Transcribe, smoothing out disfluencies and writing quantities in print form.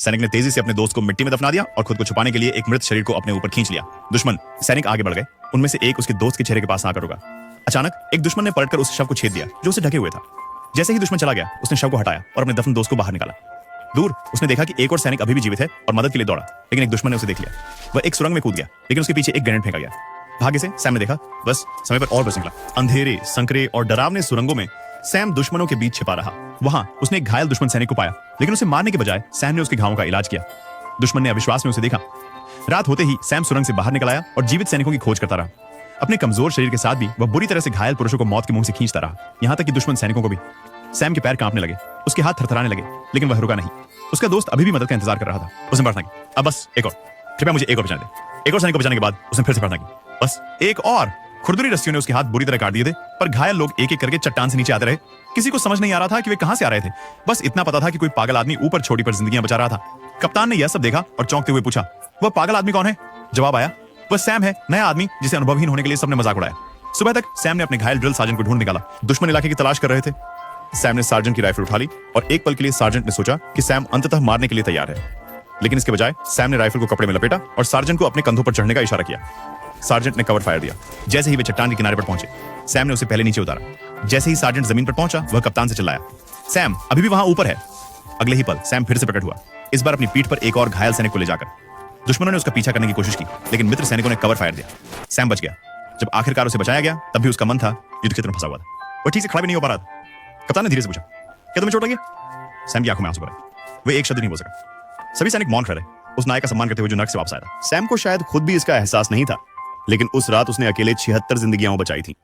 सैनिक ने तेजी से अपने दोस्त को मिट्टी में दफना दिया और खुद को छुपाने के लिए एक मृत शरीर को अपने ऊपर खींच लिया। दुश्मन सैनिक आगे बढ़ गए। उनमें से एक उसके दोस्त के चेहरे के पास आकर रुका। अचानक एक दुश्मन ने पलटकर उस शव को छेद दिया जो उसे ढके हुए था। जैसे ही दुश्मन चला गया, उसने शव को हटाया और अपने दफन दोस्त को बाहर निकाला। दूर उसने देखा कि एक और सैनिक अभी भी जीवित है और मदद के लिए दौड़ा, लेकिन एक दुश्मन ने उसे देख लिया। वह एक सुरंग में कूद गया, लेकिन उसके पीछे एक ग्रेनेड फेंका गया। भाग्य से सैम ने देखा, बस समय पर और बच निकला। अंधेरे, संकरे और डरावने सुरंगों में सैम दुश्मनों के बीच छिपा रहा। वहां उसने एक घायल दुश्मन सैनिक को पाया, लेकिन उसे मारने के बजाय सैम ने उसके घावों का इलाज किया। दुश्मन ने अविश्वास में उसे देखा। रात होते ही सैम सुरंग से बाहर निकल आया और जीवित सैनिकों की खोज करता रहा। अपने कमजोर शरीर के साथ भी वह बुरी तरह से घायल पुरुषों को मौत के मुंह से खींचता रहा, यहां तक कि दुश्मन सैनिकों को भी। सैम के पैर कांपने लगे, उसके हाथ थरथराने लगे, लेकिन वह रुका नहीं। उसका दोस्त अभी भी मदद का इंतजार कर रहा था। उसने प्रार्थना की, अब बस एक और, कृपया मुझे एक और बचाने दे। एक और सैनिक को बचाने के बाद उसने फिर से प्रार्थना की, बस एक और। खुरदुरी रस्सियों ने उसके हाथ बुरी तरह काट दिए थे, पर घायल लोग एक एक करके चट्टान से नीचे आते रहे। किसी को समझ नहीं आ रहा था कि वे कहां से आ रहे थे। बस इतना पता था कि कोई पागल आदमी ऊपर छोटी पर जिंदगियां बचा रहा था। कप्तान ने यह सब देखा और चौंकते हुए पूछा, वह पागल आदमी कौन है? जवाब आया, वह सैम है, नया आदमी जिसे अनुभवहीन होने के लिए सबने मजाक उड़ाया। सुबह तक सैम ने अपने घायल ड्रिल सार्जेंट को ढूंढ निकाला। दुश्मन इलाके की तलाश कर रहे थे। सैम ने सार्जेंट की राइफल उठा ली और एक पल के लिए सार्जेंट ने सोचा कि सैम अंततः मारने के लिए तैयार है, लेकिन इसके बजाय सैम ने राइफल को कपड़े में लपेटा और सार्जेंट को अपने कंधों पर चढ़ने का इशारा किया। सार्जेंट ने कवर फायर दिया। जैसे ही वे चट्टान के किनारे पर पहुंचे, सैम ने उसे पहले नीचे उतारा। जैसे ही सार्जेंट जमीन पर पहुंचा, वह कप्तान से चिल्लाया, सैम अभी भी वहां ऊपर है। अगले ही पल सैम फिर से प्रकट हुआ, इस बार अपनी पीठ पर एक और घायल सैनिक को ले जाकर। दुश्मनों ने उसका पीछा करने की कोशिश की, लेकिन मित्र सैनिकों ने कवर फायर दिया। सैम बच गया। जब आखिरकार उसे बचाया गया, तब भी उसका मन था युद्ध क्षेत्र में फंसा हुआ था। वह ठीक से खड़ा भी नहीं हो पा रहा था। कप्तान ने धीरे से पूछा, क्या तुम्हें चोट लगी? सैम की आंखों में आंसू भरे। वह एक शब्द नहीं बोल सका। सभी सैनिक मौन खड़े, उस नायक का सम्मान करते हुए जो नर्क से वापस आया था। सैम को शायद खुद भी इसका एहसास नहीं था, लेकिन उस रात उसने अकेले 76 जिंदगियां बचाई थी।